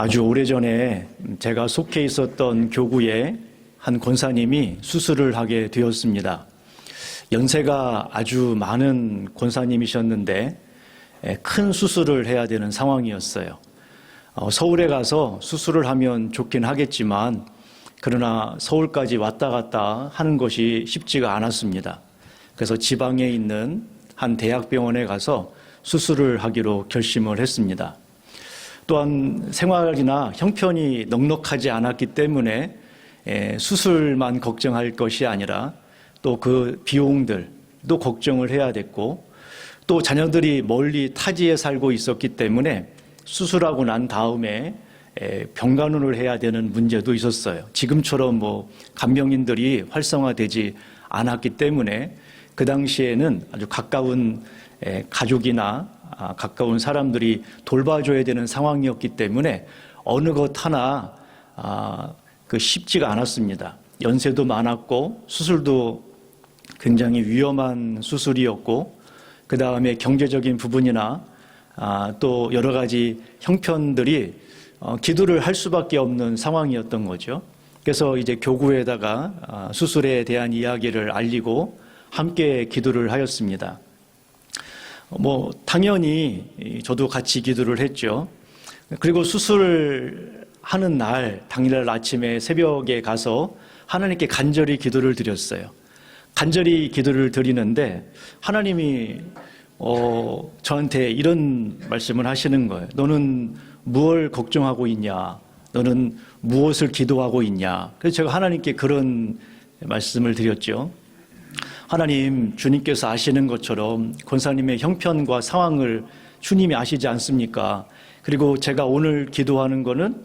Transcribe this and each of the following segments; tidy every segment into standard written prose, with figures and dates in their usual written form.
아주 오래전에 제가 속해 있었던 교구에 한 권사님이 수술을 하게 되었습니다. 연세가 아주 많은 권사님이셨는데 큰 수술을 해야 되는 상황이었어요. 서울에 가서 수술을 하면 좋긴 하겠지만 그러나 서울까지 왔다 갔다 하는 것이 쉽지가 않았습니다. 그래서 지방에 있는 한 대학병원에 가서 수술을 하기로 결심을 했습니다. 또한 생활이나 형편이 넉넉하지 않았기 때문에 수술만 걱정할 것이 아니라 또 그 비용들도 걱정을 해야 됐고, 또 자녀들이 멀리 타지에 살고 있었기 때문에 수술하고 난 다음에 병간호를 해야 되는 문제도 있었어요. 지금처럼 간병인들이 활성화되지 않았기 때문에 그 당시에는 아주 가까운 가족이나 가까운 사람들이 돌봐줘야 되는 상황이었기 때문에 어느 것 하나 쉽지가 않았습니다. 연세도 많았고 수술도 굉장히 위험한 수술이었고, 그 다음에 경제적인 부분이나 또 여러 가지 형편들이 기도를 할 수밖에 없는 상황이었던 거죠. 그래서 이제 교구에다가 수술에 대한 이야기를 알리고 함께 기도를 하였습니다. 당연히 저도 같이 기도를 했죠. 그리고 수술하는 날, 당일날 아침에 새벽에 가서 하나님께 간절히 기도를 드렸어요. 간절히 기도를 드리는데 하나님이 저한테 이런 말씀을 하시는 거예요. 너는 무엇을 걱정하고 있냐? 너는 무엇을 기도하고 있냐? 그래서 제가 하나님께 그런 말씀을 드렸죠. 하나님, 주님께서 아시는 것처럼 권사님의 형편과 상황을 주님이 아시지 않습니까? 그리고 제가 오늘 기도하는 거는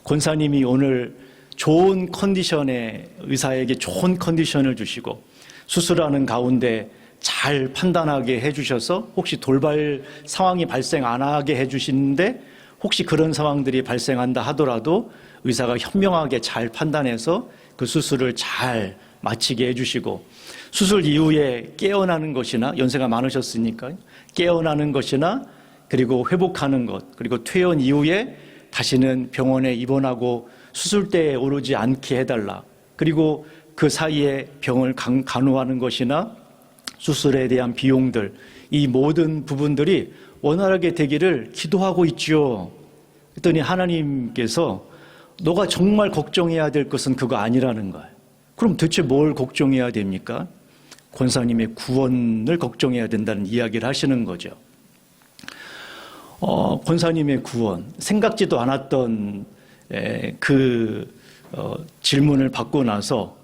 권사님이 오늘 좋은 컨디션에, 의사에게 좋은 컨디션을 주시고 수술하는 가운데 잘 판단하게 해주셔서 혹시 돌발 상황이 발생 안 하게 해주시는데, 혹시 그런 상황들이 발생한다 하더라도 의사가 현명하게 잘 판단해서 그 수술을 잘 마치게 해주시고, 수술 이후에 깨어나는 것이나, 연세가 많으셨으니까 깨어나는 것이나, 그리고 회복하는 것, 그리고 퇴원 이후에 다시는 병원에 입원하고 수술대에 오르지 않게 해달라. 그리고 그 사이에 병을 간호하는 것이나 수술에 대한 비용들, 이 모든 부분들이 원활하게 되기를 기도하고 있죠. 그랬더니 하나님께서 너가 정말 걱정해야 될 것은 그거 아니라는 거예요. 그럼 대체 뭘 걱정해야 됩니까? 권사님의 구원을 걱정해야 된다는 이야기를 하시는 거죠. 권사님의 구원, 생각지도 않았던 질문을 받고 나서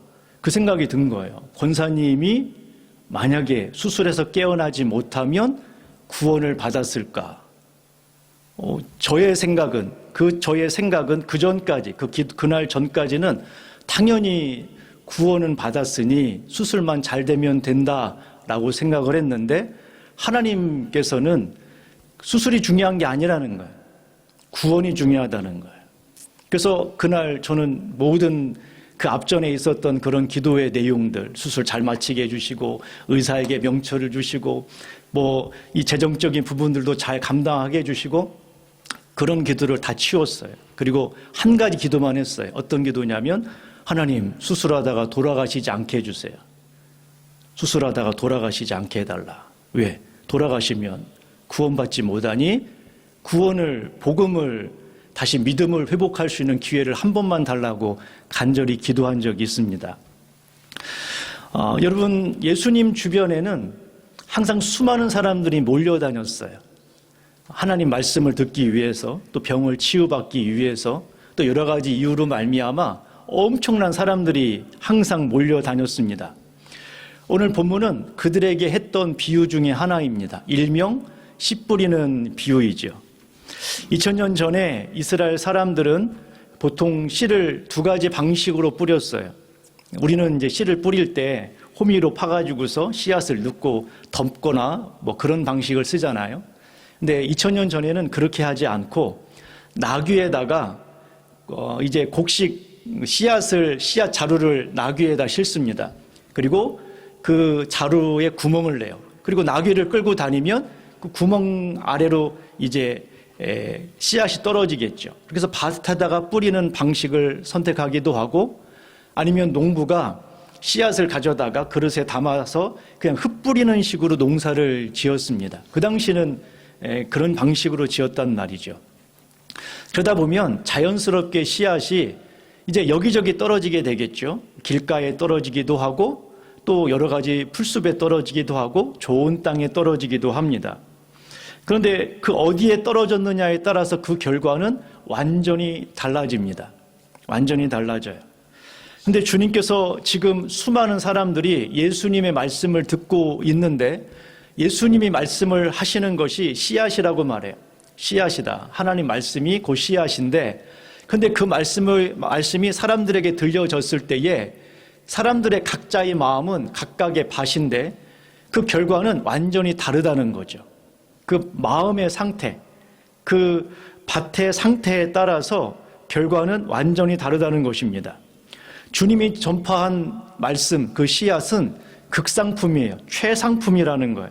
그 생각이 든 거예요. 권사님이 만약에 수술해서 깨어나지 못하면 구원을 받았을까? 저의 생각은 그 전까지, 그날 전까지는 당연히 구원은 받았으니 수술만 잘 되면 된다라고 생각을 했는데, 하나님께서는 수술이 중요한 게 아니라는 거예요. 구원이 중요하다는 거예요. 그래서 그날 저는 모든 그 앞전에 있었던 그런 기도의 내용들, 수술 잘 마치게 해주시고 의사에게 명철을 주시고 이 재정적인 부분들도 잘 감당하게 해주시고 그런 기도를 다 치웠어요. 그리고 한 가지 기도만 했어요. 어떤 기도냐면, 하나님, 수술하다가 돌아가시지 않게 해주세요. 수술하다가 돌아가시지 않게 해달라. 왜? 돌아가시면 구원받지 못하니 복음을 다시 믿음을 회복할 수 있는 기회를 한 번만 달라고 간절히 기도한 적이 있습니다. 여러분, 예수님 주변에는 항상 수많은 사람들이 몰려다녔어요. 하나님 말씀을 듣기 위해서, 또 병을 치유받기 위해서, 또 여러 가지 이유로 말미암아 엄청난 사람들이 항상 몰려다녔습니다. 오늘 본문은 그들에게 했던 비유 중에 하나입니다. 일명 씨 뿌리는 비유이죠. 2000년 전에 이스라엘 사람들은 보통 씨를 두 가지 방식으로 뿌렸어요. 우리는 이제 씨를 뿌릴 때 호미로 파가지고서 씨앗을 넣고 덮거나 그런 방식을 쓰잖아요. 근데 2000년 전에는 그렇게 하지 않고 나귀에다가 이제 곡식 씨앗 자루를 나귀에다 싣습니다. 그리고 그 자루에 구멍을 내요. 그리고 나귀를 끌고 다니면 그 구멍 아래로 이제 씨앗이 떨어지겠죠. 그래서 밭에다가 뿌리는 방식을 선택하기도 하고, 아니면 농부가 씨앗을 가져다가 그릇에 담아서 그냥 흙 뿌리는 식으로 농사를 지었습니다. 그 당시는 그런 방식으로 지었단 말이죠. 그러다 보면 자연스럽게 씨앗이 이제 여기저기 떨어지게 되겠죠. 길가에 떨어지기도 하고, 또 여러 가지 풀숲에 떨어지기도 하고, 좋은 땅에 떨어지기도 합니다. 그런데 그 어디에 떨어졌느냐에 따라서 그 결과는 완전히 달라집니다. 완전히 달라져요. 근데 주님께서 지금 수많은 사람들이 예수님의 말씀을 듣고 있는데, 예수님이 말씀을 하시는 것이 씨앗이라고 말해요. 씨앗이다. 하나님 말씀이 곧 씨앗인데, 근데 그 말씀이 사람들에게 들려졌을 때에 사람들의 각자의 마음은 각각의 밭인데 그 결과는 완전히 다르다는 거죠. 그 마음의 상태, 그 밭의 상태에 따라서 결과는 완전히 다르다는 것입니다. 주님이 전파한 말씀, 그 씨앗은 극상품이에요. 최상품이라는 거예요.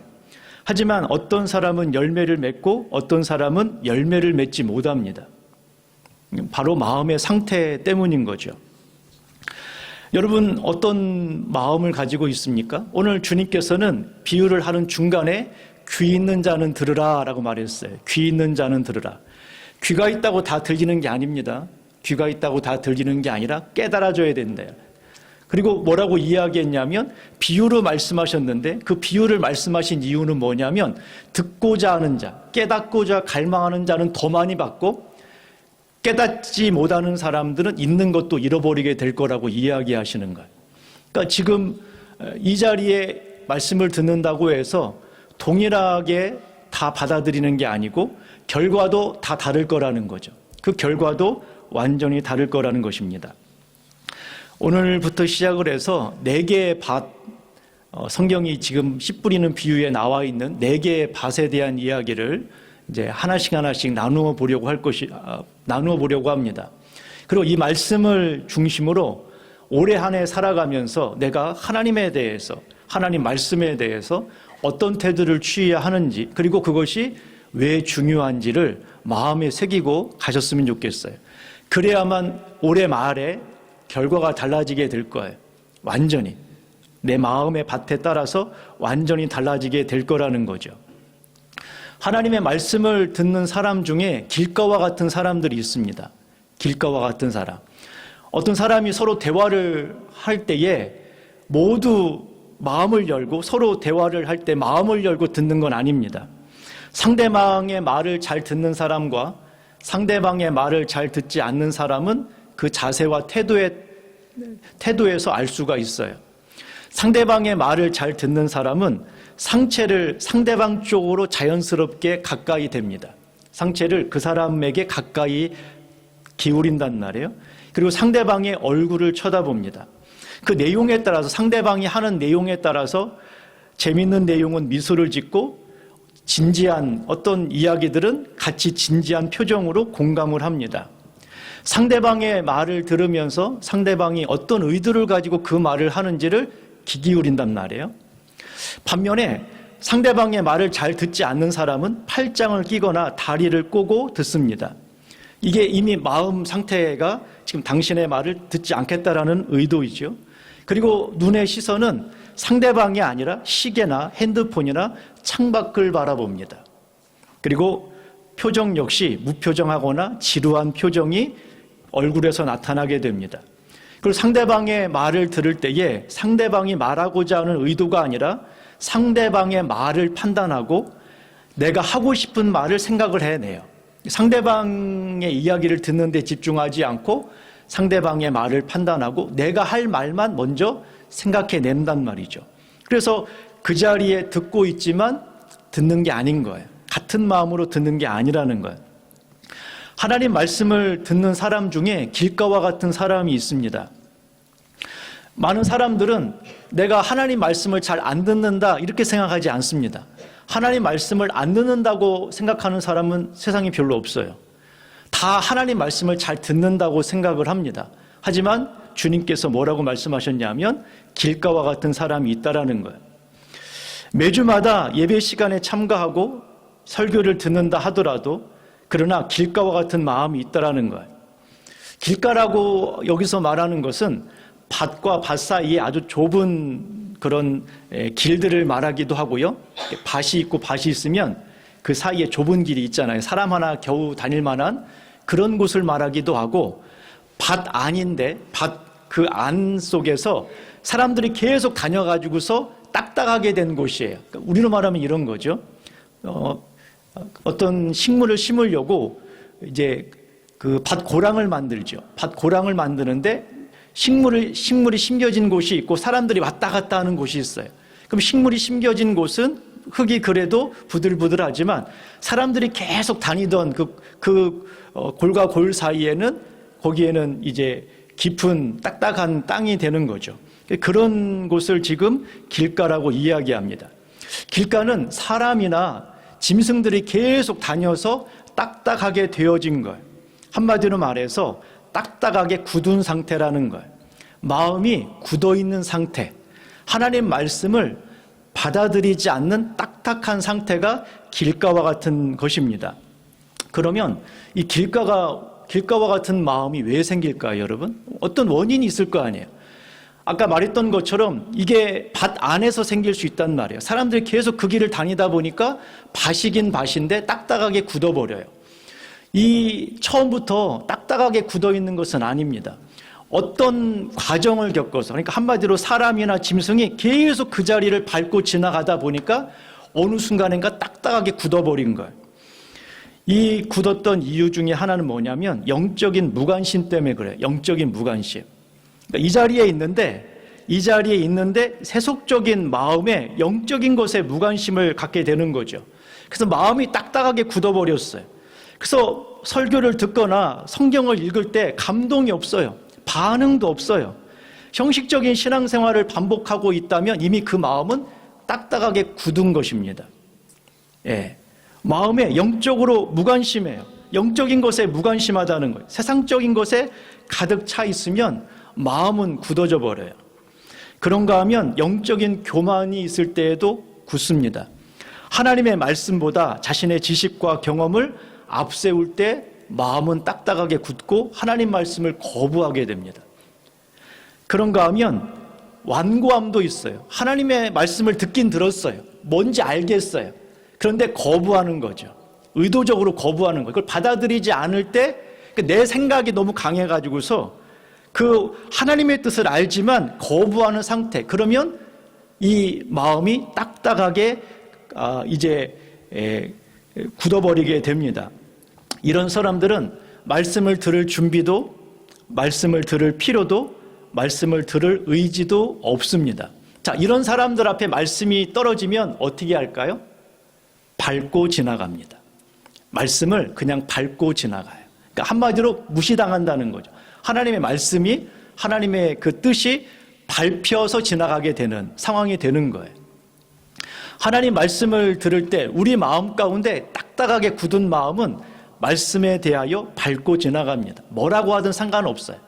하지만 어떤 사람은 열매를 맺고 어떤 사람은 열매를 맺지 못합니다. 바로 마음의 상태 때문인 거죠. 여러분, 어떤 마음을 가지고 있습니까? 오늘 주님께서는 비유를 하는 중간에 귀 있는 자는 들으라 라고 말했어요. 귀 있는 자는 들으라. 귀가 있다고 다 들리는 게 아닙니다. 귀가 있다고 다 들리는 게 아니라 깨달아줘야 된대요. 그리고 뭐라고 이야기했냐면 비유로 말씀하셨는데 그 비유를 말씀하신 이유는 뭐냐면 듣고자 하는 자, 깨닫고자 갈망하는 자는 더 많이 받고 깨닫지 못하는 사람들은 있는 것도 잃어버리게 될 거라고 이야기하시는 거예요. 그러니까 지금 이 자리에 말씀을 듣는다고 해서 동일하게 다 받아들이는 게 아니고 결과도 다 다를 거라는 거죠. 그 결과도 완전히 다를 거라는 것입니다. 오늘부터 시작을 해서 4개의 밭, 성경이 지금 씨 뿌리는 비유에 나와 있는 4개의 밭에 대한 이야기를 이제 하나씩 나누어 보려고 합니다. 그리고 이 말씀을 중심으로 올해 한 해 살아가면서 내가 하나님에 대해서, 하나님 말씀에 대해서 어떤 태도를 취해야 하는지, 그리고 그것이 왜 중요한지를 마음에 새기고 가셨으면 좋겠어요. 그래야만 올해 말에 결과가 달라지게 될 거예요. 완전히. 내 마음의 밭에 따라서 완전히 달라지게 될 거라는 거죠. 하나님의 말씀을 듣는 사람 중에 길가와 같은 사람들이 있습니다. 길가와 같은 사람. 어떤 사람이 서로 대화를 할 때에 모두 마음을 열고 서로 대화를 할 때 마음을 열고 듣는 건 아닙니다. 상대방의 말을 잘 듣는 사람과 상대방의 말을 잘 듣지 않는 사람은 그 자세와 태도에서 알 수가 있어요. 상대방의 말을 잘 듣는 사람은 상체를 상대방 쪽으로 자연스럽게 가까이 댑니다. 상체를 그 사람에게 가까이 기울인단 말이에요. 그리고 상대방의 얼굴을 쳐다봅니다. 그 내용에 따라서 상대방이 하는 내용에 따라서 재밌는 내용은 미소를 짓고 진지한 어떤 이야기들은 같이 진지한 표정으로 공감을 합니다. 상대방의 말을 들으면서 상대방이 어떤 의도를 가지고 그 말을 하는지를 귀 기울인단 말이에요. 반면에 상대방의 말을 잘 듣지 않는 사람은 팔짱을 끼거나 다리를 꼬고 듣습니다. 이게 이미 마음 상태가 지금 당신의 말을 듣지 않겠다라는 의도이죠. 그리고 눈의 시선은 상대방이 아니라 시계나 핸드폰이나 창밖을 바라봅니다. 그리고 표정 역시 무표정하거나 지루한 표정이 얼굴에서 나타나게 됩니다. 그리고 상대방의 말을 들을 때에 상대방이 말하고자 하는 의도가 아니라 상대방의 말을 판단하고 내가 하고 싶은 말을 생각을 해내요. 상대방의 이야기를 듣는 데 집중하지 않고 상대방의 말을 판단하고 내가 할 말만 먼저 생각해낸단 말이죠. 그래서 그 자리에 듣고 있지만 듣는 게 아닌 거예요. 같은 마음으로 듣는 게 아니라는 거예요. 하나님 말씀을 듣는 사람 중에 길가와 같은 사람이 있습니다. 많은 사람들은 내가 하나님 말씀을 잘 안 듣는다 이렇게 생각하지 않습니다. 하나님 말씀을 안 듣는다고 생각하는 사람은 세상에 별로 없어요. 다 하나님 말씀을 잘 듣는다고 생각을 합니다. 하지만 주님께서 뭐라고 말씀하셨냐면 길가와 같은 사람이 있다라는 거예요. 매주마다 예배 시간에 참가하고 설교를 듣는다 하더라도 그러나 길가와 같은 마음이 있다라는 거예요. 길가라고 여기서 말하는 것은 밭과 밭 사이에 아주 좁은 그런 길들을 말하기도 하고요. 밭이 있고 밭이 있으면 그 사이에 좁은 길이 있잖아요. 사람 하나 겨우 다닐 만한 그런 곳을 말하기도 하고, 밭 안인데 밭 그 안 속에서 사람들이 계속 다녀가지고서 딱딱하게 된 곳이에요. 우리로 말하면 이런 거죠. 어떤 식물을 심으려고 이제 그 밭 고랑을 만들죠. 밭 고랑을 만드는데 식물이 심겨진 곳이 있고 사람들이 왔다 갔다 하는 곳이 있어요. 그럼 식물이 심겨진 곳은 흙이 그래도 부들부들하지만 사람들이 계속 다니던 골과 골 사이에는 거기에는 이제 깊은 딱딱한 땅이 되는 거죠. 그런 곳을 지금 길가라고 이야기합니다. 길가는 사람이나 짐승들이 계속 다녀서 딱딱하게 되어진 거예요. 한마디로 말해서 딱딱하게 굳은 상태라는 거예요. 마음이 굳어있는 상태, 하나님 말씀을 받아들이지 않는 딱딱한 상태가 길가와 같은 것입니다. 그러면 이 길가와 같은 마음이 왜 생길까요, 여러분? 어떤 원인이 있을 거 아니에요. 아까 말했던 것처럼 이게 밭 안에서 생길 수 있단 말이에요. 사람들이 계속 그 길을 다니다 보니까 밭이긴 밭인데 딱딱하게 굳어버려요. 이 처음부터 딱딱하게 굳어있는 것은 아닙니다. 어떤 과정을 겪어서, 그러니까 한마디로 사람이나 짐승이 계속 그 자리를 밟고 지나가다 보니까 어느 순간인가 딱딱하게 굳어버린 거예요. 이 굳었던 이유 중에 하나는 뭐냐면 영적인 무관심 때문에 그래요. 영적인 무관심. 그러니까 이 자리에 있는데 세속적인 마음에 영적인 것에 무관심을 갖게 되는 거죠. 그래서 마음이 딱딱하게 굳어버렸어요. 그래서 설교를 듣거나 성경을 읽을 때 감동이 없어요. 반응도 없어요. 형식적인 신앙생활을 반복하고 있다면 이미 그 마음은 딱딱하게 굳은 것입니다. 예. 마음에 영적으로 무관심해요. 영적인 것에 무관심하다는 거예요. 세상적인 것에 가득 차 있으면 마음은 굳어져 버려요. 그런가 하면 영적인 교만이 있을 때에도 굳습니다. 하나님의 말씀보다 자신의 지식과 경험을 앞세울 때 마음은 딱딱하게 굳고 하나님 말씀을 거부하게 됩니다. 그런가 하면 완고함도 있어요. 하나님의 말씀을 듣긴 들었어요. 뭔지 알겠어요. 그런데 거부하는 거죠. 의도적으로 거부하는 거예요. 그걸 받아들이지 않을 때 내 생각이 너무 강해가지고서 그 하나님의 뜻을 알지만 거부하는 상태. 그러면 이 마음이 딱딱하게 이제 굳어버리게 됩니다. 이런 사람들은 말씀을 들을 준비도, 말씀을 들을 필요도, 말씀을 들을 의지도 없습니다. 자, 이런 사람들 앞에 말씀이 떨어지면 어떻게 할까요? 밟고 지나갑니다. 말씀을 그냥 밟고 지나가요. 그러니까 한마디로 무시당한다는 거죠. 하나님의 말씀이, 하나님의 그 뜻이 밟혀서 지나가게 되는 상황이 되는 거예요. 하나님 말씀을 들을 때 우리 마음 가운데 딱딱하게 굳은 마음은 말씀에 대하여 밟고 지나갑니다. 뭐라고 하든 상관없어요.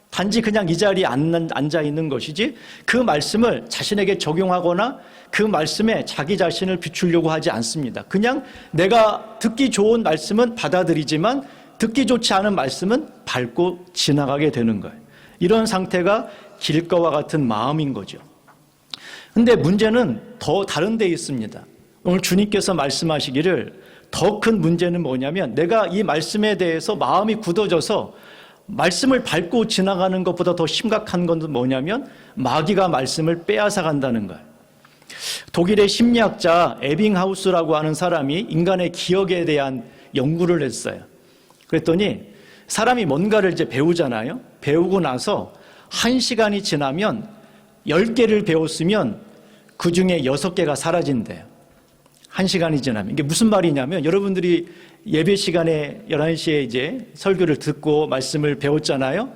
단지 그냥 이 자리에 앉아 있는 것이지 그 말씀을 자신에게 적용하거나 그 말씀에 자기 자신을 비추려고 하지 않습니다. 그냥 내가 듣기 좋은 말씀은 받아들이지만 듣기 좋지 않은 말씀은 밟고 지나가게 되는 거예요. 이런 상태가 길가와 같은 마음인 거죠. 근데 문제는 더 다른 데 있습니다. 오늘 주님께서 말씀하시기를 더 큰 문제는 뭐냐면 내가 이 말씀에 대해서 마음이 굳어져서 말씀을 밟고 지나가는 것보다 더 심각한 건 뭐냐면 마귀가 말씀을 빼앗아 간다는 거예요. 독일의 심리학자 에빙하우스라고 하는 사람이 인간의 기억에 대한 연구를 했어요. 그랬더니 사람이 뭔가를 이제 배우잖아요. 배우고 나서 1시간이 지나면 10개를 배웠으면 그 중에 6개가 사라진대요. 1시간이 지나면. 이게 무슨 말이냐면 여러분들이 예배 시간에 11시에 이제 설교를 듣고 말씀을 배웠잖아요.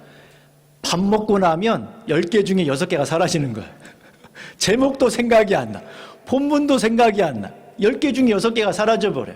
밥 먹고 나면 10개 중에 6개가 사라지는 거예요. 제목도 생각이 안 나. 본문도 생각이 안 나. 10개 중에 6개가 사라져버려요.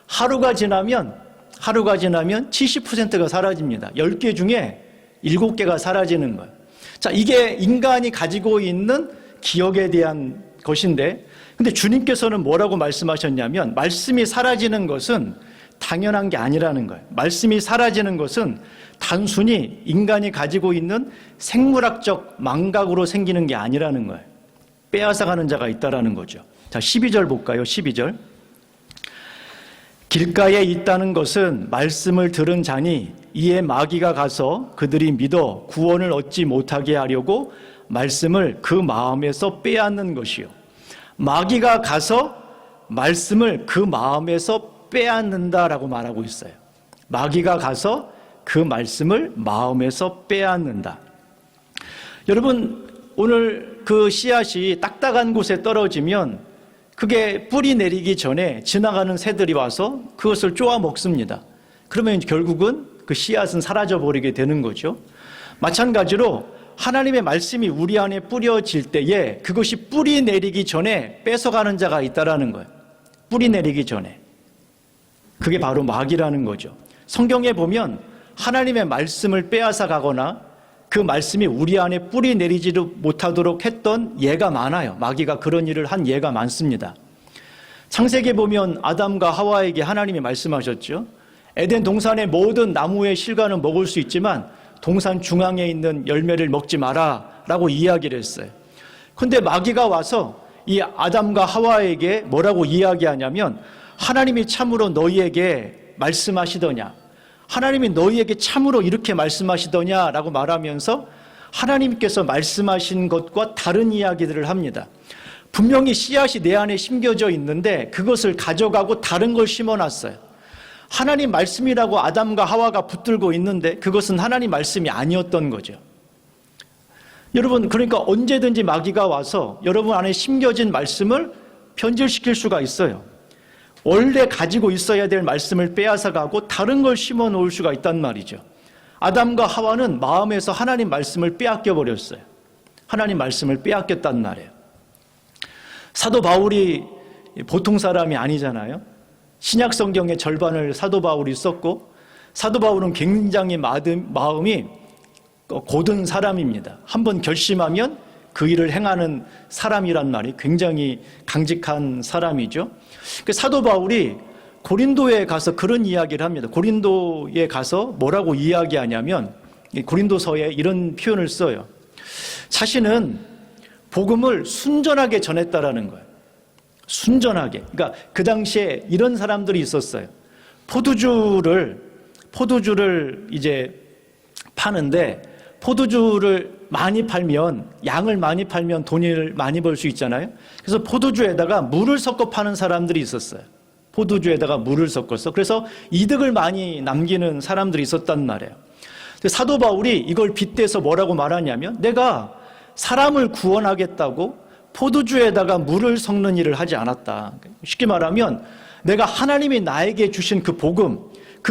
하루가 지나면 70%가 사라집니다. 10개 중에 7개가 사라지는 거예요. 자, 이게 인간이 가지고 있는 기억에 대한 것인데, 근데 주님께서는 뭐라고 말씀하셨냐면 말씀이 사라지는 것은 당연한 게 아니라는 거예요. 말씀이 사라지는 것은 단순히 인간이 가지고 있는 생물학적 망각으로 생기는 게 아니라는 거예요. 빼앗아가는 자가 있다라는 거죠. 자, 12절 볼까요? 12절. 길가에 있다는 것은 말씀을 들은 자니 이에 마귀가 가서 그들이 믿어 구원을 얻지 못하게 하려고 말씀을 그 마음에서 빼앗는 것이요. 마귀가 가서 말씀을 그 마음에서 빼앗는다라고 말하고 있어요. 마귀가 가서 그 말씀을 마음에서 빼앗는다. 여러분, 오늘 그 씨앗이 딱딱한 곳에 떨어지면 그게 뿌리 내리기 전에 지나가는 새들이 와서 그것을 쪼아 먹습니다. 그러면 결국은 그 씨앗은 사라져버리게 되는 거죠. 마찬가지로 하나님의 말씀이 우리 안에 뿌려질 때에 그것이 뿌리 내리기 전에 뺏어가는 자가 있다라는 거예요. 뿌리 내리기 전에. 그게 바로 마귀라는 거죠. 성경에 보면 하나님의 말씀을 빼앗아 가거나 그 말씀이 우리 안에 뿌리 내리지도 못하도록 했던 예가 많아요. 마귀가 그런 일을 한 예가 많습니다. 창세기에 보면 아담과 하와에게 하나님이 말씀하셨죠. 에덴 동산의 모든 나무의 실과는 먹을 수 있지만 동산 중앙에 있는 열매를 먹지 마라 라고 이야기를 했어요. 그런데 마귀가 와서 이 아담과 하와에게 뭐라고 이야기하냐면 하나님이 참으로 너희에게 말씀하시더냐, 하나님이 너희에게 참으로 이렇게 말씀하시더냐라고 말하면서 하나님께서 말씀하신 것과 다른 이야기들을 합니다. 분명히 씨앗이 내 안에 심겨져 있는데 그것을 가져가고 다른 걸 심어놨어요. 하나님 말씀이라고 아담과 하와가 붙들고 있는데 그것은 하나님 말씀이 아니었던 거죠. 여러분, 그러니까 언제든지 마귀가 와서 여러분 안에 심겨진 말씀을 변질시킬 수가 있어요. 원래 가지고 있어야 될 말씀을 빼앗아가고 다른 걸 심어 놓을 수가 있단 말이죠. 아담과 하와는 마음에서 하나님 말씀을 빼앗겨 버렸어요. 하나님 말씀을 빼앗겼단 말이에요. 사도 바울이 보통 사람이 아니잖아요. 신약 성경의 절반을 사도 바울이 썼고 사도 바울은 굉장히 마음이 고든 사람입니다. 한번 결심하면 그 일을 행하는 사람이란 말이 굉장히 강직한 사람이죠. 사도 바울이 고린도에 가서 그런 이야기를 합니다. 고린도에 가서 뭐라고 이야기하냐면 고린도서에 이런 표현을 써요. 자신은 복음을 순전하게 전했다라는 거예요. 순전하게. 그러니까 그 당시에 이런 사람들이 있었어요. 포도주를 이제 파는데 포도주를 많이 팔면, 양을 많이 팔면 돈을 많이 벌 수 있잖아요. 그래서 포도주에다가 물을 섞어 파는 사람들이 있었어요. 포도주에다가 물을 섞어서. 그래서 이득을 많이 남기는 사람들이 있었단 말이에요. 사도 바울이 이걸 빗대서 뭐라고 말하냐면 내가 사람을 구원하겠다고 포도주에다가 물을 섞는 일을 하지 않았다. 쉽게 말하면 내가 하나님이 나에게 주신 그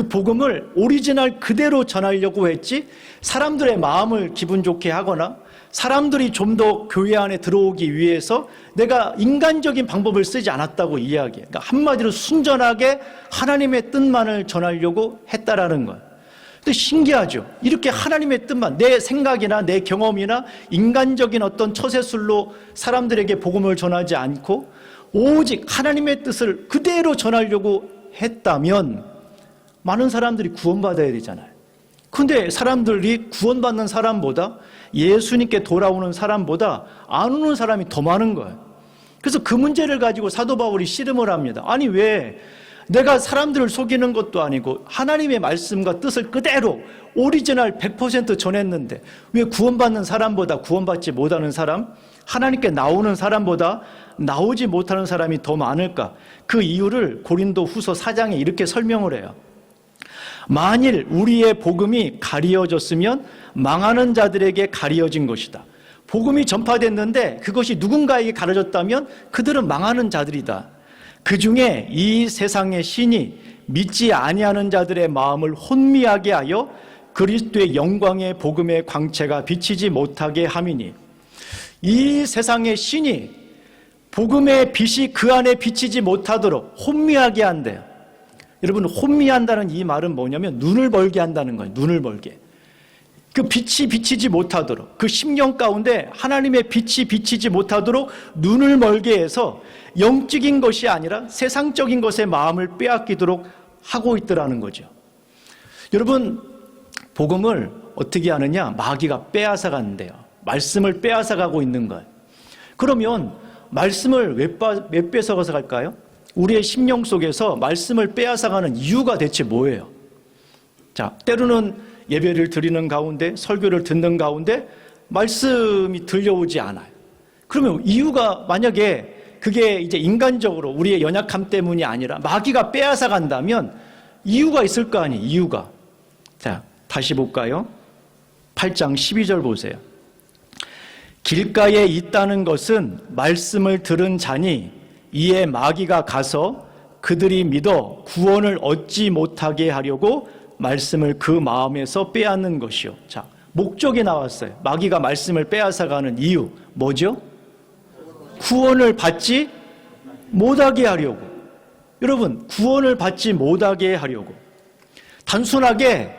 복음을 오리지널 그대로 전하려고 했지 사람들의 마음을 기분 좋게 하거나 사람들이 좀 더 교회 안에 들어오기 위해서 내가 인간적인 방법을 쓰지 않았다고 이야기해요. 그러니까 한마디로 순전하게 하나님의 뜻만을 전하려고 했다라는 거예요. 근데 신기하죠. 이렇게 하나님의 뜻만, 내 생각이나 내 경험이나 인간적인 어떤 처세술로 사람들에게 복음을 전하지 않고 오직 하나님의 뜻을 그대로 전하려고 했다면 많은 사람들이 구원받아야 되잖아요. 근데 사람들이 구원받는 사람보다 예수님께 돌아오는 사람보다 안 오는 사람이 더 많은 거예요. 그래서 그 문제를 가지고 사도 바울이 씨름을 합니다. 아니 왜 내가 사람들을 속이는 것도 아니고 하나님의 말씀과 뜻을 그대로 오리지널 100% 전했는데 왜 구원받는 사람보다 구원받지 못하는 사람, 하나님께 나오는 사람보다 나오지 못하는 사람이 더 많을까? 그 이유를 고린도 후서 4장에 이렇게 설명을 해요. 만일 우리의 복음이 가리어졌으면 망하는 자들에게 가리어진 것이다. 복음이 전파됐는데 그것이 누군가에게 가려졌다면 그들은 망하는 자들이다. 그 중에 이 세상의 신이 믿지 아니하는 자들의 마음을 혼미하게 하여 그리스도의 영광의 복음의 광채가 비치지 못하게 함이니, 이 세상의 신이 복음의 빛이 그 안에 비치지 못하도록 혼미하게 한대요. 여러분, 혼미한다는 이 말은 뭐냐면 눈을 멀게 한다는 거예요. 눈을 멀게. 그 빛이 비치지 못하도록, 그 심령 가운데 하나님의 빛이 비치지 못하도록 눈을 멀게 해서 영적인 것이 아니라 세상적인 것에 마음을 빼앗기도록 하고 있더라는 거죠. 여러분, 복음을 어떻게 하느냐? 마귀가 빼앗아 가는데요. 말씀을 빼앗아 가고 있는 거예요. 그러면 말씀을 왜 뺏어가서 갈까요? 우리의 심령 속에서 말씀을 빼앗아 가는 이유가 대체 뭐예요? 자, 때로는 예배를 드리는 가운데, 설교를 듣는 가운데 말씀이 들려오지 않아요. 그러면 이유가, 만약에 그게 이제 인간적으로 우리의 연약함 때문이 아니라 마귀가 빼앗아 간다면 이유가 있을 거 아니에요, 이유가. 자, 다시 볼까요? 8장 12절 보세요. 길가에 있다는 것은 말씀을 들은 자니 이에 마귀가 가서 그들이 믿어 구원을 얻지 못하게 하려고 말씀을 그 마음에서 빼앗는 것이요. 자, 목적이 나왔어요. 마귀가 말씀을 빼앗아가는 이유 뭐죠? 구원을 받지 못하게 하려고. 여러분, 구원을 받지 못하게 하려고. 단순하게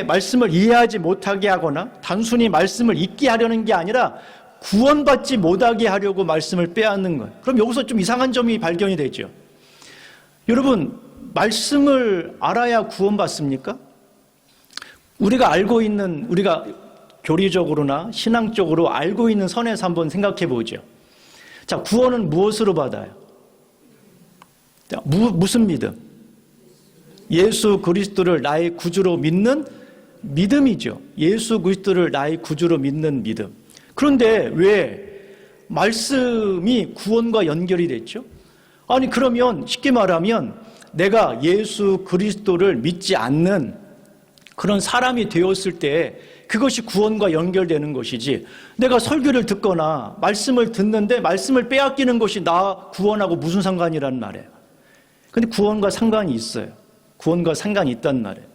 말씀을 이해하지 못하게 하거나 단순히 말씀을 잊게 하려는 게 아니라 구원받지 못하게 하려고 말씀을 빼앗는 거예요. 그럼 여기서 좀 이상한 점이 발견이 되죠. 여러분, 말씀을 알아야 구원받습니까? 우리가 교리적으로나 신앙적으로 알고 있는 선에서 한번 생각해 보죠. 자, 구원은 무엇으로 받아요? 자, 무슨 믿음? 예수 그리스도를 나의 구주로 믿는 믿음이죠. 예수 그리스도를 나의 구주로 믿는 믿음. 그런데 왜 말씀이 구원과 연결이 됐죠? 아니, 그러면 쉽게 말하면 내가 예수 그리스도를 믿지 않는 그런 사람이 되었을 때 그것이 구원과 연결되는 것이지, 내가 설교를 듣거나 말씀을 듣는데 말씀을 빼앗기는 것이 나 구원하고 무슨 상관이란 말이에요. 근데 구원과 상관이 있어요. 구원과 상관이 있단 말이에요.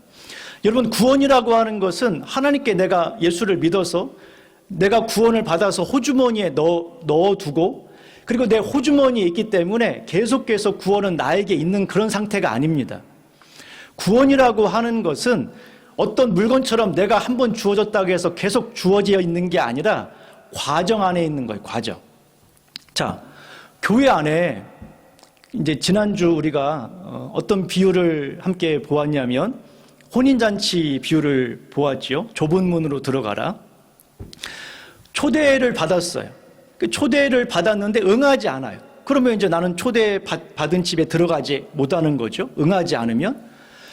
여러분, 구원이라고 하는 것은 하나님께 내가 예수를 믿어서 내가 구원을 받아서 호주머니에 넣어두고, 그리고 내 호주머니에 있기 때문에 계속해서 구원은 나에게 있는 그런 상태가 아닙니다. 구원이라고 하는 것은 어떤 물건처럼 내가 한번 주어졌다고 해서 계속 주어져 있는 게 아니라 과정 안에 있는 거예요. 과정. 자, 교회 안에 이제 지난주 우리가 어떤 비유를 함께 보았냐면 혼인잔치 비유를 보았지요. 좁은 문으로 들어가라. 초대를 받았어요. 그 초대를 받았는데 응하지 않아요. 그러면 이제 나는 초대 받은 집에 들어가지 못하는 거죠. 응하지 않으면.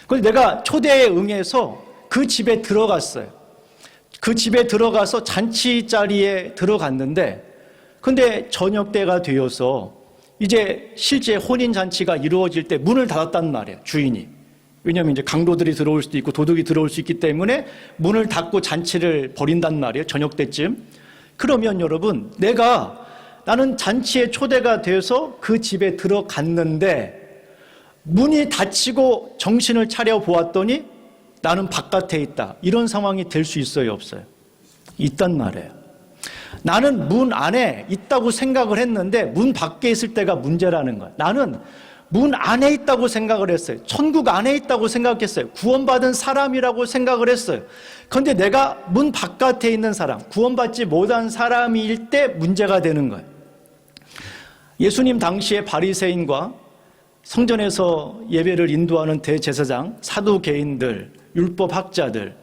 그런데 내가 초대에 응해서 그 집에 들어갔어요. 그 집에 들어가서 잔치 자리에 들어갔는데, 근데 저녁 때가 되어서 이제 실제 혼인 잔치가 이루어질 때 문을 닫았단 말이에요, 주인이. 왜냐하면 이제 강도들이 들어올 수도 있고 도둑이 들어올 수 있기 때문에 문을 닫고 잔치를 벌인단 말이에요, 저녁 때쯤. 그러면 여러분, 나는 잔치에 초대가 돼서 그 집에 들어갔는데 문이 닫히고 정신을 차려 보았더니 나는 바깥에 있다. 이런 상황이 될 수 있어요, 없어요? 있단 말이에요. 나는 문 안에 있다고 생각을 했는데 문 밖에 있을 때가 문제라는 거예요. 나는 문 안에 있다고 생각을 했어요. 천국 안에 있다고 생각했어요. 구원받은 사람이라고 생각을 했어요. 그런데 내가 문 바깥에 있는 사람, 구원받지 못한 사람일 때 문제가 되는 거예요. 예수님 당시에 바리새인과 성전에서 예배를 인도하는 대제사장, 사두개인들, 율법학자들,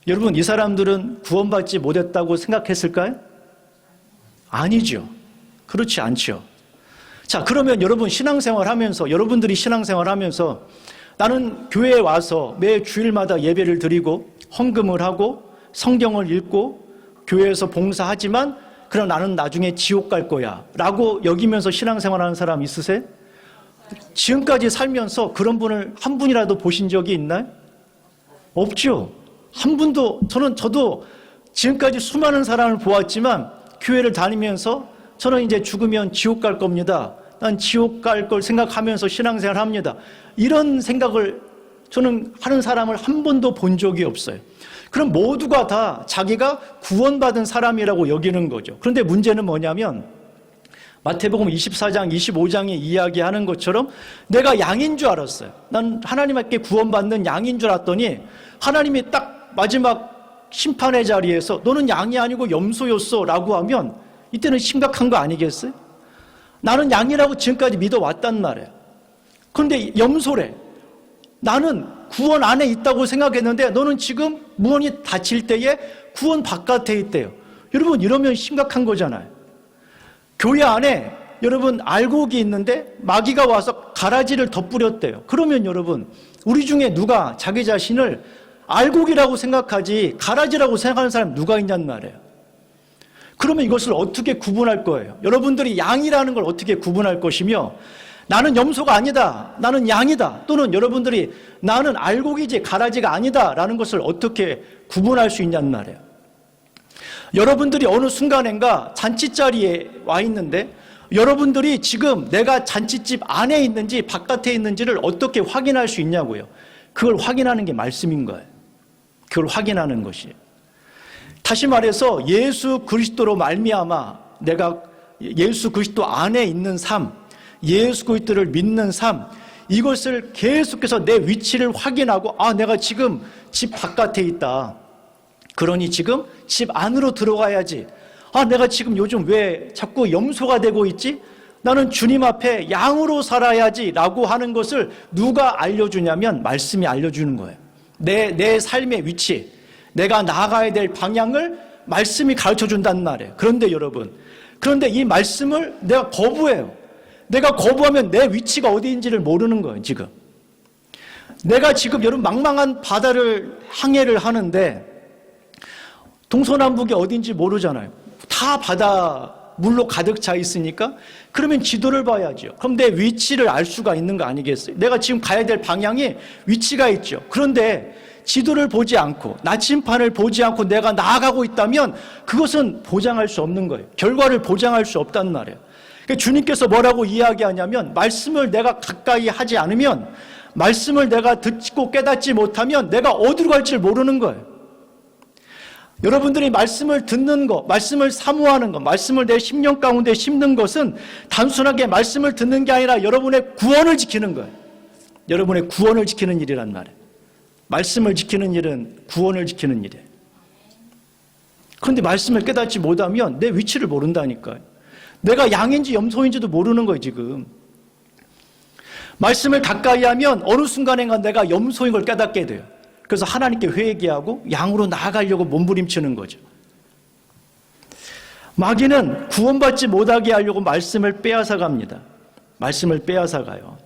여러분, 이 사람들은 구원받지 못했다고 생각했을까요? 아니죠. 그렇지 않죠. 자, 그러면 여러분들이 신앙생활 하면서 나는 교회에 와서 매 주일마다 예배를 드리고 헌금을 하고 성경을 읽고 교회에서 봉사하지만 그럼 나는 나중에 지옥 갈 거야 라고 여기면서 신앙생활하는 사람 있으세요? 지금까지 살면서 그런 분을 한 분이라도 보신 적이 있나요? 없죠. 한 분도. 저도 지금까지 수많은 사람을 보았지만 교회를 다니면서 저는 이제 죽으면 지옥 갈 겁니다. 난 지옥 갈 걸 생각하면서 신앙생활을 합니다. 이런 생각을 저는 하는 사람을 한 번도 본 적이 없어요. 그럼 모두가 다 자기가 구원받은 사람이라고 여기는 거죠. 그런데 문제는 뭐냐면 마태복음 24장, 25장에 이야기하는 것처럼 내가 양인 줄 알았어요. 난 하나님께 구원받는 양인 줄 알았더니 하나님이 딱 마지막 심판의 자리에서 너는 양이 아니고 염소였어 라고 하면 이때는 심각한 거 아니겠어요? 나는 양이라고 지금까지 믿어왔단 말이에요. 그런데 염소래. 나는 구원 안에 있다고 생각했는데 너는 지금 문이 닫힐 때에 구원 바깥에 있대요. 여러분, 이러면 심각한 거잖아요. 교회 안에 여러분 알곡이 있는데 마귀가 와서 가라지를 덧뿌렸대요. 그러면 여러분, 우리 중에 누가 자기 자신을 알곡이라고 생각하지 가라지라고 생각하는 사람 누가 있냔 말이에요. 그러면 이것을 어떻게 구분할 거예요? 여러분들이 양이라는 걸 어떻게 구분할 것이며, 나는 염소가 아니다, 나는 양이다, 또는 여러분들이 나는 알곡이지 가라지가 아니다 라는 것을 어떻게 구분할 수 있냔 말이에요. 여러분들이 어느 순간인가 잔치자리에 와 있는데 여러분들이 지금 내가 잔치집 안에 있는지 바깥에 있는지를 어떻게 확인할 수 있냐고요. 그걸 확인하는 게 말씀인 거예요. 그걸 확인하는 것이에요. 다시 말해서 예수 그리스도로 말미암아 내가 예수 그리스도 안에 있는 삶, 예수 그리스도를 믿는 삶, 이것을 계속해서 내 위치를 확인하고, 아, 내가 지금 집 바깥에 있다, 그러니 지금 집 안으로 들어가야지. 아, 내가 지금 요즘 왜 자꾸 염소가 되고 있지? 나는 주님 앞에 양으로 살아야지 라고 하는 것을 누가 알려주냐면 말씀이 알려주는 거예요. 내 삶의 위치, 내가 나아가야 될 방향을 말씀이 가르쳐준단 말이에요. 그런데 여러분, 그런데 이 말씀을 내가 거부해요. 내가 거부하면 내 위치가 어디인지를 모르는 거예요. 지금 내가 지금 여러분 망망한 바다를 항해를 하는데 동서남북이 어딘지 모르잖아요. 다 바다 물로 가득 차 있으니까 그러면 지도를 봐야죠. 그럼 내 위치를 알 수가 있는 거 아니겠어요? 내가 지금 가야 될 방향이 위치가 있죠. 그런데 지도를 보지 않고 나침판을 보지 않고 내가 나아가고 있다면 그것은 보장할 수 없는 거예요. 결과를 보장할 수 없단 말이에요. 그러니까 주님께서 뭐라고 이야기하냐면, 말씀을 내가 가까이 하지 않으면, 말씀을 내가 듣고 깨닫지 못하면 내가 어디로 갈지 모르는 거예요. 여러분들이 말씀을 듣는 것, 말씀을 사모하는 것, 말씀을 내 심령 가운데 심는 것은 단순하게 말씀을 듣는 게 아니라 여러분의 구원을 지키는 거예요. 여러분의 구원을 지키는 일이란 말이에요. 말씀을 지키는 일은 구원을 지키는 일이에요. 그런데 말씀을 깨닫지 못하면 내 위치를 모른다니까요. 내가 양인지 염소인지도 모르는 거예요, 지금. 말씀을 가까이 하면 어느 순간인가 내가 염소인 걸 깨닫게 돼요. 그래서 하나님께 회개하고 양으로 나아가려고 몸부림치는 거죠. 마귀는 구원받지 못하게 하려고 말씀을 빼앗아 갑니다. 말씀을 빼앗아 가요.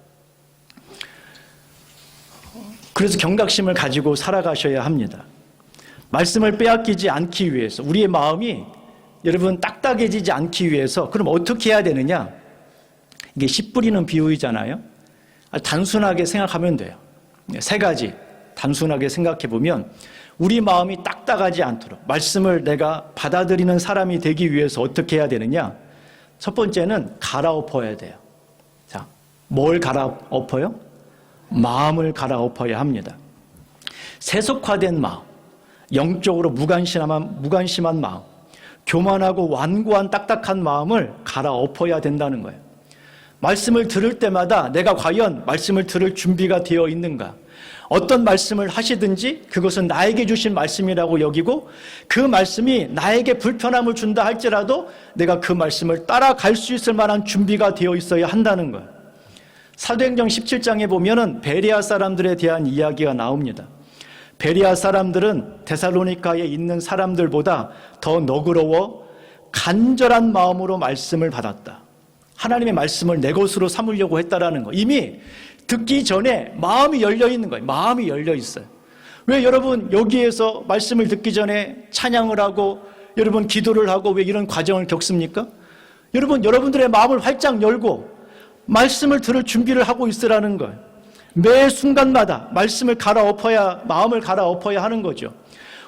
그래서 경각심을 가지고 살아가셔야 합니다. 말씀을 빼앗기지 않기 위해서, 우리의 마음이 여러분 딱딱해지지 않기 위해서 그럼 어떻게 해야 되느냐? 이게 씨 뿌리는 비유이잖아요. 단순하게 생각하면 돼요. 세 가지 단순하게 생각해 보면, 우리 마음이 딱딱하지 않도록 말씀을 내가 받아들이는 사람이 되기 위해서 어떻게 해야 되느냐? 첫 번째는 갈아엎어야 돼요. 자, 뭘 갈아엎어요? 마음을 갈아엎어야 합니다. 세속화된 마음, 영적으로 무관심한 마음, 교만하고 완고한 딱딱한 마음을 갈아엎어야 된다는 거예요. 말씀을 들을 때마다 내가 과연 말씀을 들을 준비가 되어 있는가? 어떤 말씀을 하시든지 그것은 나에게 주신 말씀이라고 여기고, 그 말씀이 나에게 불편함을 준다 할지라도 내가 그 말씀을 따라갈 수 있을 만한 준비가 되어 있어야 한다는 거예요. 사도행전 17장에 보면은 베레아 사람들에 대한 이야기가 나옵니다. 베레아 사람들은 데살로니가에 있는 사람들보다 더 너그러워 간절한 마음으로 말씀을 받았다. 하나님의 말씀을 내 것으로 삼으려고 했다라는 거. 이미 듣기 전에 마음이 열려 있는 거예요. 마음이 열려 있어요. 왜 여러분 여기에서 말씀을 듣기 전에 찬양을 하고 여러분 기도를 하고 왜 이런 과정을 겪습니까? 여러분들의 마음을 활짝 열고 말씀을 들을 준비를 하고 있으라는 거예요. 매 순간마다 말씀을 갈아엎어야, 마음을 갈아엎어야 하는 거죠.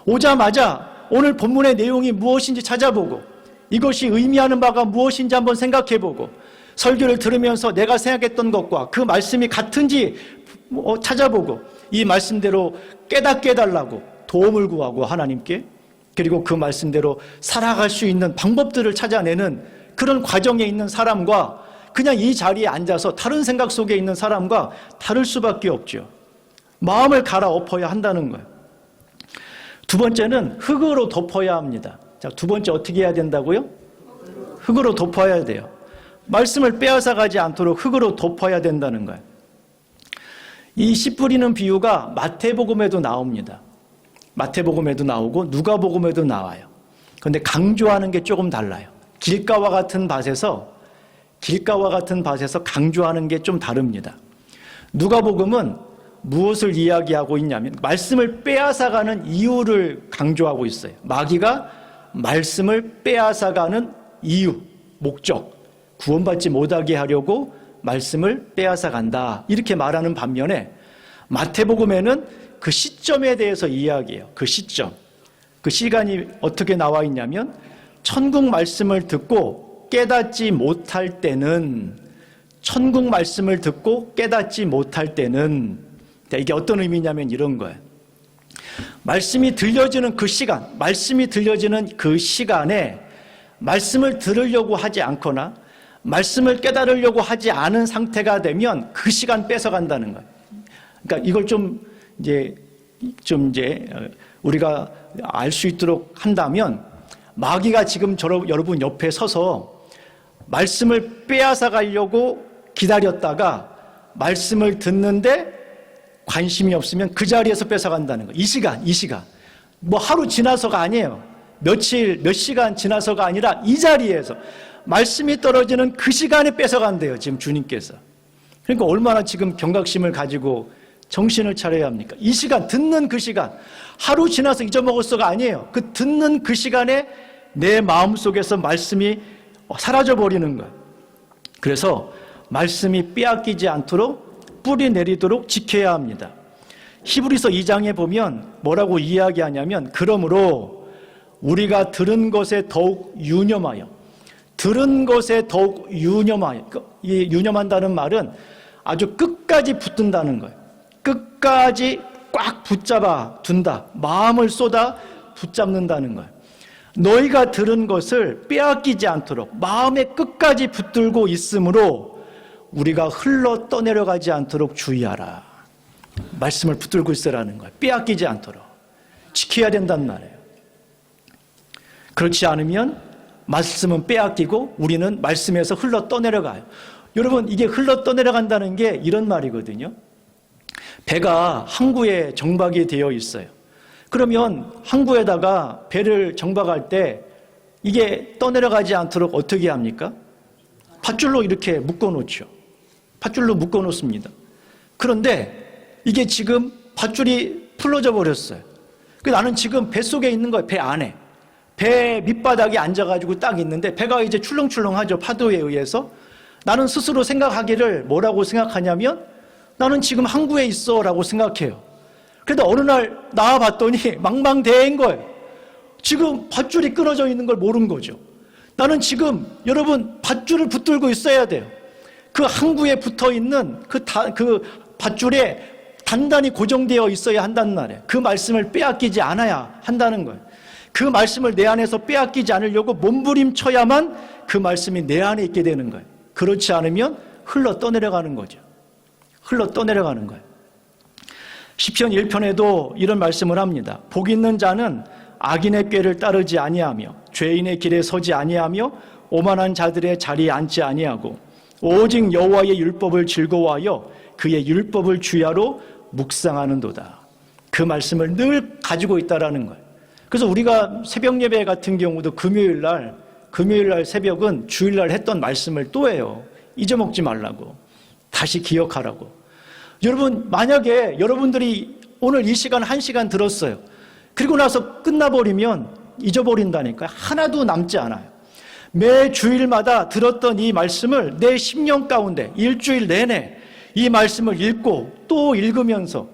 오자마자 오늘 본문의 내용이 무엇인지 찾아보고 이것이 의미하는 바가 무엇인지 한번 생각해보고, 설교를 들으면서 내가 생각했던 것과 그 말씀이 같은지 찾아보고 이 말씀대로 깨닫게 해달라고 도움을 구하고 하나님께, 그리고 그 말씀대로 살아갈 수 있는 방법들을 찾아내는 그런 과정에 있는 사람과 그냥 이 자리에 앉아서 다른 생각 속에 있는 사람과 다를 수밖에 없죠. 마음을 갈아엎어야 한다는 거예요. 두 번째는 흙으로 덮어야 합니다. 자, 두 번째 어떻게 해야 된다고요? 흙으로 덮어야 돼요. 말씀을 빼앗아 가지 않도록 흙으로 덮어야 된다는 거예요. 이 씨 뿌리는 비유가 마태복음에도 나옵니다. 마태복음에도 나오고 누가복음에도 나와요. 그런데 강조하는 게 조금 달라요. 길가와 같은 밭에서 강조하는 게 좀 다릅니다. 누가복음은 무엇을 이야기하고 있냐면 말씀을 빼앗아가는 이유를 강조하고 있어요. 마귀가 말씀을 빼앗아가는 이유, 목적, 구원받지 못하게 하려고 말씀을 빼앗아간다, 이렇게 말하는 반면에 마태복음에는 그 시점에 대해서 이야기해요. 그 시점, 그 시간이 어떻게 나와 있냐면 천국 말씀을 듣고 깨닫지 못할 때는, 천국 말씀을 듣고 깨닫지 못할 때는, 이게 어떤 의미냐면 이런 거예요. 말씀이 들려지는 그 시간, 말씀이 들려지는 그 시간에 말씀을 들으려고 하지 않거나 말씀을 깨달으려고 하지 않은 상태가 되면 그 시간 뺏어간다는 거예요. 그러니까 이걸 좀 이제 우리가 알 수 있도록 한다면, 마귀가 지금 여러분 옆에 서서 말씀을 빼앗아 가려고 기다렸다가 말씀을 듣는데 관심이 없으면 그 자리에서 뺏어간다는 거예요. 이 시간. 뭐 하루 지나서가 아니에요. 몇 시간 지나서가 아니라 이 자리에서 말씀이 떨어지는 그 시간에 뺏어간대요, 지금 주님께서. 그러니까 얼마나 지금 경각심을 가지고 정신을 차려야 합니까? 이 시간, 듣는 그 시간, 하루 지나서 잊어먹었어가 아니에요. 그 듣는 그 시간에 내 마음속에서 말씀이 사라져버리는 거예요. 그래서 말씀이 빼앗기지 않도록 뿌리 내리도록 지켜야 합니다. 히브리서 2장에 보면 뭐라고 이야기하냐면, 그러므로 우리가 들은 것에 더욱 유념하여, 이 유념한다는 말은 아주 끝까지 붙든다는 거예요. 끝까지 꽉 붙잡아 둔다, 마음을 쏟아 붙잡는다는 거예요. 너희가 들은 것을 빼앗기지 않도록 마음의 끝까지 붙들고 있으므로 우리가 흘러 떠내려가지 않도록 주의하라. 말씀을 붙들고 있으라는 거예요. 빼앗기지 않도록 지켜야 된단 말이에요. 그렇지 않으면 말씀은 빼앗기고 우리는 말씀에서 흘러 떠내려가요. 여러분, 이게 흘러 떠내려간다는 게 이런 말이거든요. 배가 항구에 정박이 되어 있어요. 그러면 항구에다가 배를 정박할 때 이게 떠내려가지 않도록 어떻게 합니까? 밧줄로 이렇게 묶어놓죠. 밧줄로 묶어놓습니다. 그런데 이게 지금 밧줄이 풀어져 버렸어요. 나는 지금 뱃속에 있는 거예요. 배 안에. 배 밑바닥에 앉아가지고 딱 있는데 배가 이제 출렁출렁하죠. 파도에 의해서. 나는 스스로 생각하기를 뭐라고 생각하냐면, 나는 지금 항구에 있어 라고 생각해요. 그런데 어느 날 나와봤더니 망망대해인 거예요. 지금 밧줄이 끊어져 있는 걸 모른 거죠. 나는 지금 여러분 밧줄을 붙들고 있어야 돼요. 그 항구에 붙어있는 그 밧줄에 단단히 고정되어 있어야 한다는 말이에요. 그 말씀을 빼앗기지 않아야 한다는 거예요. 그 말씀을 내 안에서 빼앗기지 않으려고 몸부림쳐야만 그 말씀이 내 안에 있게 되는 거예요. 그렇지 않으면 흘러 떠내려가는 거죠. 흘러 떠내려가는 거예요. 시편 1편에도 이런 말씀을 합니다. 복 있는 자는 악인의 꾀를 따르지 아니하며 죄인의 길에 서지 아니하며 오만한 자들의 자리에 앉지 아니하고 오직 여호와의 율법을 즐거워하여 그의 율법을 주야로 묵상하는도다. 그 말씀을 늘 가지고 있다라는 거예요. 그래서 우리가 새벽 예배 같은 경우도 금요일 날 새벽은 주일날 했던 말씀을 또 해요. 잊어먹지 말라고, 다시 기억하라고. 여러분, 만약에 여러분들이 오늘 이 시간 1시간 들었어요. 그리고 나서 끝나버리면 잊어버린다니까요. 하나도 남지 않아요. 매 주일마다 들었던 이 말씀을 내 심령 가운데 일주일 내내 이 말씀을 읽고 또 읽으면서,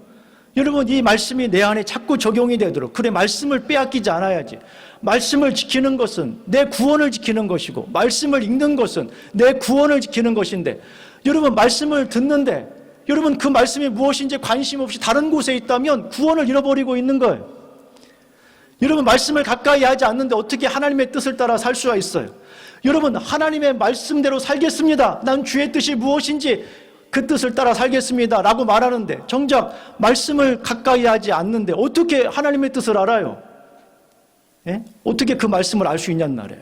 여러분, 이 말씀이 내 안에 자꾸 적용이 되도록, 그래, 말씀을 빼앗기지 않아야지. 말씀을 지키는 것은 내 구원을 지키는 것이고, 말씀을 읽는 것은 내 구원을 지키는 것인데, 여러분, 말씀을 듣는데 여러분 그 말씀이 무엇인지 관심 없이 다른 곳에 있다면 구원을 잃어버리고 있는 거예요. 여러분, 말씀을 가까이 하지 않는데 어떻게 하나님의 뜻을 따라 살 수가 있어요? 여러분, 하나님의 말씀대로 살겠습니다, 난 주의 뜻이 무엇인지 그 뜻을 따라 살겠습니다 라고 말하는데, 정작 말씀을 가까이 하지 않는데 어떻게 하나님의 뜻을 알아요? 예? 어떻게 그 말씀을 알 수 있냔 말이에요.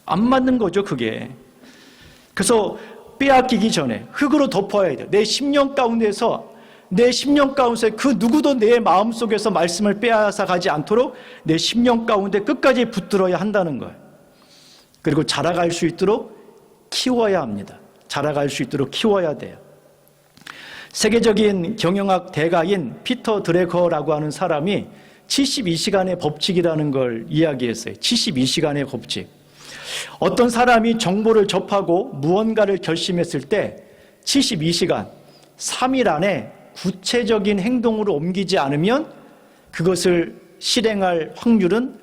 안 맞는 거죠, 그게. 그래서 빼앗기기 전에 흙으로 덮어야 돼요. 내 10년 가운데서 그 누구도 내 마음속에서 말씀을 빼앗아 가지 않도록 내 10년 가운데 끝까지 붙들어야 한다는 거예요. 그리고 자라갈 수 있도록 키워야 합니다. 자라갈 수 있도록 키워야 돼요. 세계적인 경영학 대가인 피터 드래커라고 하는 사람이 72시간의 법칙이라는 걸 이야기했어요. 72시간의 법칙. 어떤 사람이 정보를 접하고 무언가를 결심했을 때 72시간, 3일 안에 구체적인 행동으로 옮기지 않으면 그것을 실행할 확률은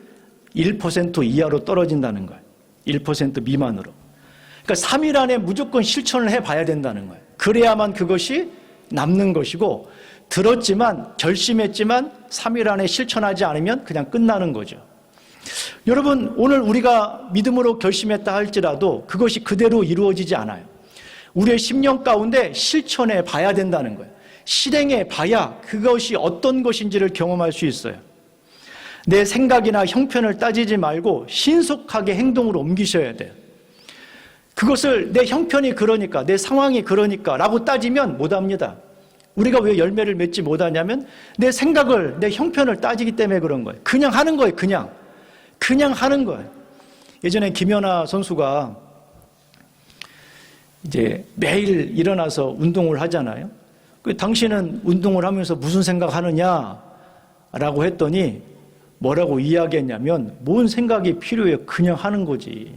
1% 이하로 떨어진다는 거예요. 1% 미만으로. 그러니까 3일 안에 무조건 실천을 해봐야 된다는 거예요. 그래야만 그것이 남는 것이고, 들었지만 결심했지만 3일 안에 실천하지 않으면 그냥 끝나는 거죠. 여러분, 오늘 우리가 믿음으로 결심했다 할지라도 그것이 그대로 이루어지지 않아요. 우리의 10년 가운데 실천해 봐야 된다는 거예요. 실행해 봐야 그것이 어떤 것인지를 경험할 수 있어요. 내 생각이나 형편을 따지지 말고 신속하게 행동으로 옮기셔야 돼요. 그것을 내 형편이 그러니까, 내 상황이 그러니까 라고 따지면 못합니다. 우리가 왜 열매를 맺지 못하냐면 내 생각을, 내 형편을 따지기 때문에 그런 거예요. 그냥 하는 거예요. 그냥 하는 거예요. 예전에 김연아 선수가 이제 매일 일어나서 운동을 하잖아요. 당신은 운동을 하면서 무슨 생각하느냐라고 했더니 뭐라고 이야기했냐면, 뭔 생각이 필요해요. 그냥 하는 거지.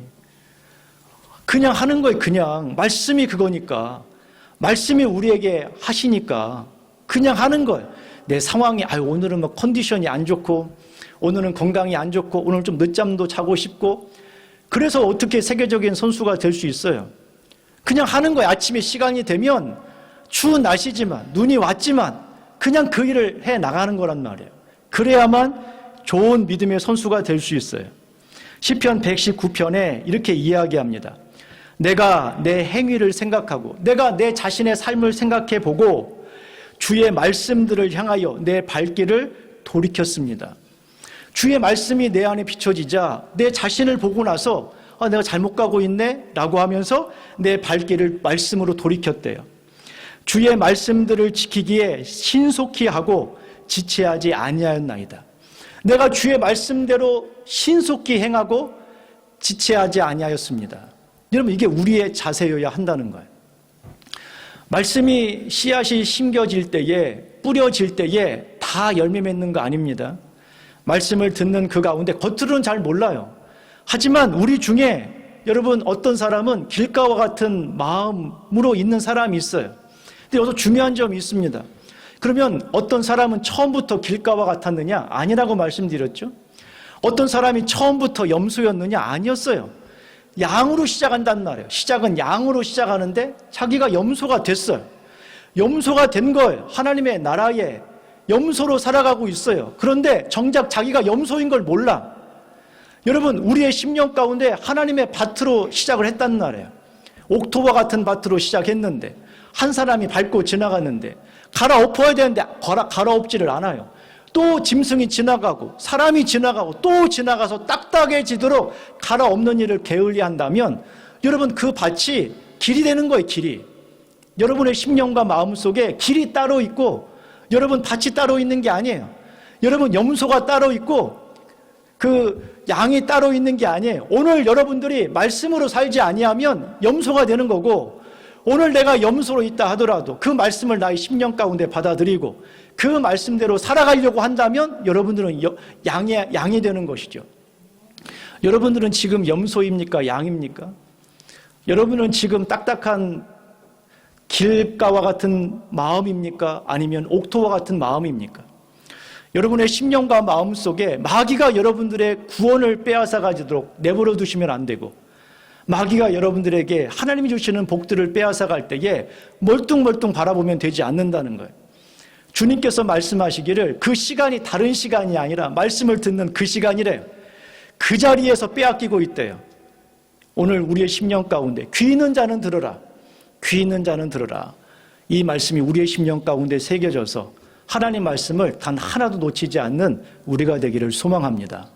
그냥 하는 거예요. 그냥. 말씀이 그거니까. 말씀이 우리에게 하시니까 그냥 하는 거예요. 내 상황이, 오늘은 뭐 컨디션이 안 좋고, 오늘은 건강이 안 좋고, 오늘 좀 늦잠도 자고 싶고, 그래서 어떻게 세계적인 선수가 될 수 있어요? 그냥 하는 거예요. 아침에 시간이 되면 추운 날씨지만, 눈이 왔지만 그냥 그 일을 해 나가는 거란 말이에요. 그래야만 좋은 믿음의 선수가 될 수 있어요. 시편 119편에 이렇게 이야기합니다. 내가 내 행위를 생각하고, 내가 내 자신의 삶을 생각해 보고 주의 말씀들을 향하여 내 발길을 돌이켰습니다. 주의 말씀이 내 안에 비춰지자 내 자신을 보고 나서 내가 잘못 가고 있네 라고 하면서 내 발길을 말씀으로 돌이켰대요. 주의 말씀들을 지키기에 신속히 하고 지체하지 아니하였나이다. 내가 주의 말씀대로 신속히 행하고 지체하지 아니하였습니다. 여러분, 이게 우리의 자세여야 한다는 거예요. 말씀이 씨앗이 심겨질 때에, 뿌려질 때에 다 열매 맺는 거 아닙니다. 말씀을 듣는 그 가운데 겉으로는 잘 몰라요. 하지만 우리 중에 여러분, 어떤 사람은 길가와 같은 마음으로 있는 사람이 있어요. 근데 여기서 중요한 점이 있습니다. 그러면 어떤 사람은 처음부터 길가와 같았느냐? 아니라고 말씀드렸죠. 어떤 사람이 처음부터 염소였느냐? 아니었어요. 양으로 시작한단 말이에요. 시작은 양으로 시작하는데 자기가 염소가 됐어요. 염소가 된 거예요. 하나님의 나라에 염소로 살아가고 있어요. 그런데 정작 자기가 염소인 걸 몰라. 여러분, 우리의 10년 가운데 하나님의 밭으로 시작을 했단 말이에요. 옥토와 같은 밭으로 시작했는데, 한 사람이 밟고 지나갔는데 갈아엎어야 되는데 갈아엎지를 않아요. 또 짐승이 지나가고 사람이 지나가고 또 지나가서 딱딱해지도록 갈아엎는 일을 게을리한다면 여러분, 그 밭이 길이 되는 거예요. 길이. 여러분의 심령과 마음속에 길이 따로 있고, 여러분 밭이 따로 있는 게 아니에요. 여러분 염소가 따로 있고 그 양이 따로 있는 게 아니에요. 오늘 여러분들이 말씀으로 살지 아니하면 염소가 되는 거고, 오늘 내가 염소로 있다 하더라도 그 말씀을 나의 10년 가운데 받아들이고 그 말씀대로 살아가려고 한다면 여러분들은 양이 되는 것이죠. 여러분들은 지금 염소입니까? 양입니까? 여러분은 지금 딱딱한 길가와 같은 마음입니까? 아니면 옥토와 같은 마음입니까? 여러분의 심령과 마음 속에 마귀가 여러분들의 구원을 빼앗아 가지도록 내버려 두시면 안 되고, 마귀가 여러분들에게 하나님이 주시는 복들을 빼앗아 갈 때에 멀뚱멀뚱 바라보면 되지 않는다는 거예요. 주님께서 말씀하시기를 그 시간이 다른 시간이 아니라 말씀을 듣는 그 시간이래요. 그 자리에서 빼앗기고 있대요. 오늘 우리의 10년 가운데 귀 있는 자는 들으라, 귀 있는 자는 들으라. 이 말씀이 우리의 10년 가운데 새겨져서 하나님 말씀을 단 하나도 놓치지 않는 우리가 되기를 소망합니다.